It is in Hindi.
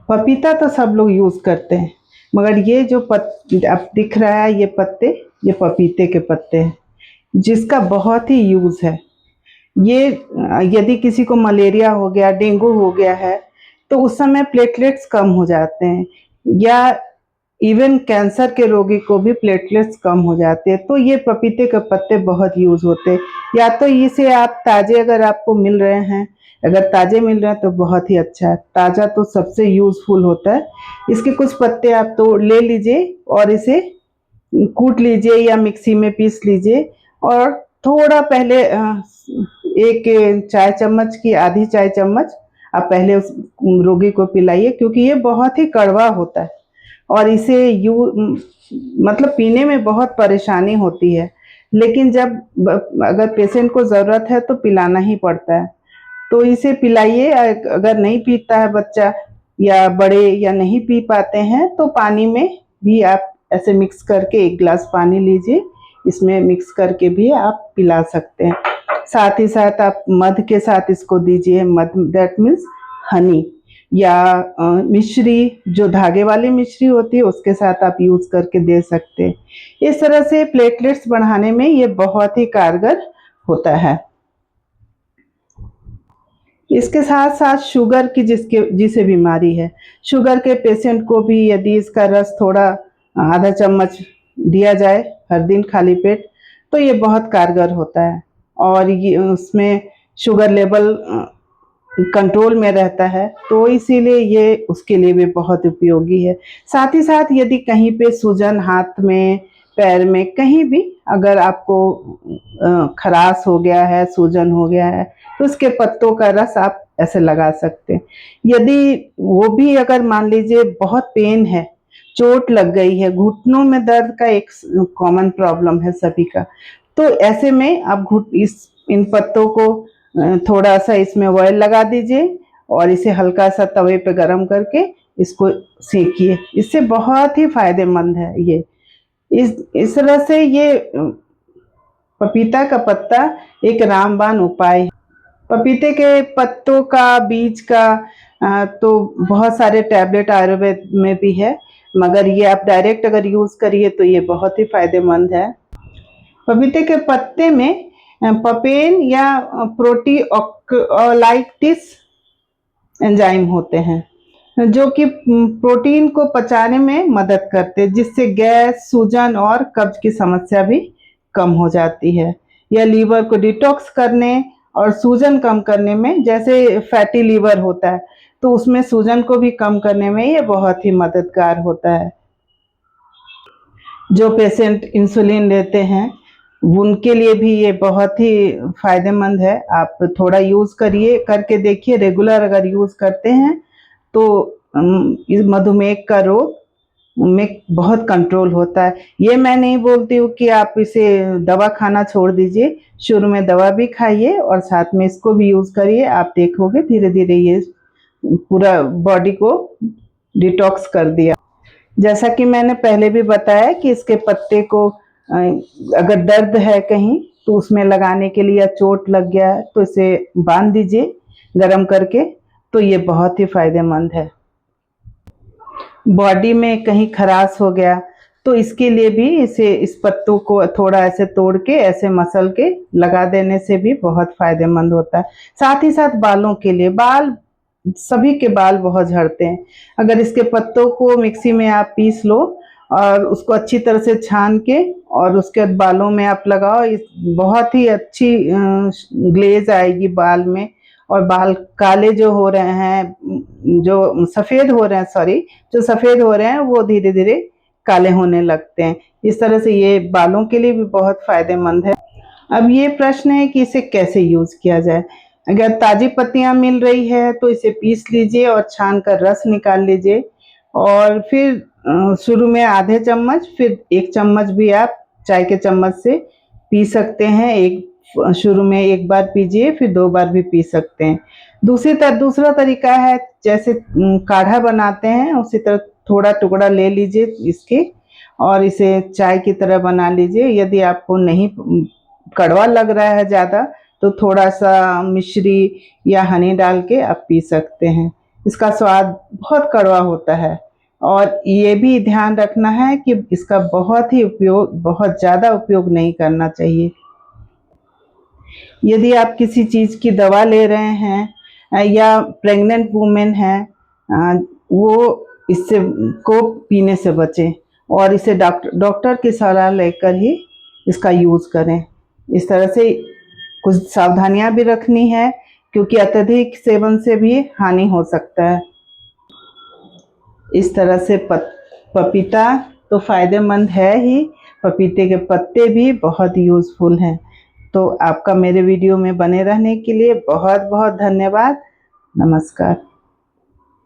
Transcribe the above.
पपीता तो सब लोग यूज़ करते हैं, मगर ये जो अब दिख रहा है ये पत्ते, ये पपीते के पत्ते हैं जिसका बहुत ही यूज़ है। ये यदि किसी को मलेरिया हो गया, डेंगू हो गया है, तो उस समय प्लेटलेट्स कम हो जाते हैं, या इवन कैंसर के रोगी को भी प्लेटलेट्स कम हो जाते हैं, तो ये पपीते के पत्ते बहुत यूज़ होते हैं। या तो इसे आप ताज़े अगर आपको मिल रहे हैं, अगर ताज़े मिल रहे हैं तो बहुत ही अच्छा है, ताज़ा तो सबसे यूज़फुल होता है। इसके कुछ पत्ते आप तो ले लीजिए और इसे कूट लीजिए या मिक्सी में पीस लीजिए, और थोड़ा पहले एक चाय चम्मच की आधी चाय चम्मच आप पहले उस रोगी को पिलाइए, क्योंकि ये बहुत ही कड़वा होता है और इसे मतलब पीने में बहुत परेशानी होती है, लेकिन जब अगर पेशेंट को ज़रूरत है तो पिलाना ही पड़ता है। तो इसे पिलाइए। अगर नहीं पीता है बच्चा या बड़े या नहीं पी पाते हैं तो पानी में भी आप ऐसे मिक्स करके 1 गिलास पानी लीजिए, इसमें मिक्स करके भी आप पिला सकते हैं। साथ ही साथ आप मध के साथ इसको दीजिए, मध दैट मीन्स हनी, या मिश्री जो धागे वाली मिश्री होती है उसके साथ आप यूज़ करके दे सकते हैं। इस तरह से प्लेटलेट्स बढ़ाने में ये बहुत ही कारगर होता है। इसके साथ साथ शुगर की जिसे बीमारी है, शुगर के पेशेंट को भी यदि इसका रस थोड़ा आधा चम्मच दिया जाए हर दिन खाली पेट, तो ये बहुत कारगर होता है और ये उसमें शुगर लेवल कंट्रोल में रहता है, तो इसीलिए ये उसके लिए भी बहुत उपयोगी है। साथ ही साथ यदि कहीं पे सूजन हाथ में, पैर में, कहीं भी अगर आपको खराश हो गया है, सूजन हो गया है, तो उसके पत्तों का रस आप ऐसे लगा सकते हैं। यदि वो भी अगर मान लीजिए बहुत पेन है, चोट लग गई है, घुटनों में दर्द का एक कॉमन प्रॉब्लम है सभी का, तो ऐसे में आप इन पत्तों को थोड़ा सा इसमें ऑयल लगा दीजिए और इसे हल्का सा तवे पे गरम करके इसको सेकिए। इससे बहुत ही फायदेमंद है ये। इस तरह से ये पपीता का पत्ता एक रामबाण उपाय है। पपीते के पत्तों का, बीज का तो बहुत सारे टैबलेट आयुर्वेद में भी है, मगर ये आप डायरेक्ट अगर यूज़ करिए तो ये बहुत ही फायदेमंद है। पपीते के पत्ते में पपेन या प्रोटीओलाइटिस एंजाइम होते हैं जो कि प्रोटीन को पचाने में मदद करते हैं, जिससे गैस, सूजन और कब्ज की समस्या भी कम हो जाती है। यह लीवर को डिटॉक्स करने और सूजन कम करने में, जैसे फैटी लीवर होता है तो उसमें सूजन को भी कम करने में ये बहुत ही मददगार होता है। जो पेशेंट इंसुलिन लेते हैं उनके लिए भी ये बहुत ही फायदेमंद है। आप थोड़ा यूज़ करके देखिए, रेगुलर अगर यूज़ करते हैं तो इस मधुमेह का रोग में बहुत कंट्रोल होता है। ये मैं नहीं बोलती हूँ कि आप इसे दवा खाना छोड़ दीजिए, शुरू में दवा भी खाइए और साथ में इसको भी यूज़ करिए, आप देखोगे धीरे धीरे ये पूरा बॉडी को डिटॉक्स कर दिया। जैसा कि मैंने पहले भी बताया कि इसके पत्ते को अगर दर्द है कहीं तो उसमें लगाने के लिए, या चोट लग गया है तो इसे बांध दीजिए गरम करके, तो ये बहुत ही फायदेमंद है। बॉडी में कहीं खराश हो गया तो इसके लिए भी इस पत्तों को थोड़ा ऐसे तोड़ के ऐसे मसल के लगा देने से भी बहुत फायदेमंद होता है। साथ ही साथ बालों के लिए, सभी के बाल बहुत झड़ते हैं, अगर इसके पत्तों को मिक्सी में आप पीस लो और उसको अच्छी तरह से छान के और उसके बाद बालों में आप लगाओ, बहुत ही अच्छी ग्लेज आएगी बाल में, और बाल काले जो हो रहे हैं, जो सफ़ेद हो रहे हैं, सॉरी, जो सफ़ेद हो रहे हैं वो धीरे धीरे काले होने लगते हैं। इस तरह से ये बालों के लिए भी बहुत फायदेमंद है। अब ये प्रश्न है कि इसे कैसे यूज़ किया जाए। अगर ताज़ी पत्तियां मिल रही है तो इसे पीस लीजिए और छान कर रस निकाल लीजिए, और फिर शुरू में आधे चम्मच, फिर 1 चम्मच भी आप चाय के चम्मच से पी सकते हैं। शुरू में 1 बार पीजिए, फिर 2 बार भी पी सकते हैं। दूसरा तरीका है, जैसे काढ़ा बनाते हैं उसी तरह थोड़ा टुकड़ा ले लीजिए इसके और इसे चाय की तरह बना लीजिए। यदि आपको नहीं कड़वा लग रहा है ज़्यादा तो थोड़ा सा मिश्री या हनी डाल के आप पी सकते हैं। इसका स्वाद बहुत कड़वा होता है। और ये भी ध्यान रखना है कि इसका बहुत ज़्यादा उपयोग नहीं करना चाहिए। यदि आप किसी चीज़ की दवा ले रहे हैं या प्रेग्नेंट वुमेन है, वो इससे को पीने से बचें और इसे डॉक्टर की सलाह लेकर ही इसका यूज़ करें। इस तरह से कुछ सावधानियां भी रखनी है, क्योंकि अत्यधिक सेवन से भी हानि हो सकता है। इस तरह से पपीता तो फायदेमंद है ही, पपीते के पत्ते भी बहुत यूज़फुल हैं। तो आपका मेरे वीडियो में बने रहने के लिए बहुत बहुत धन्यवाद। नमस्कार।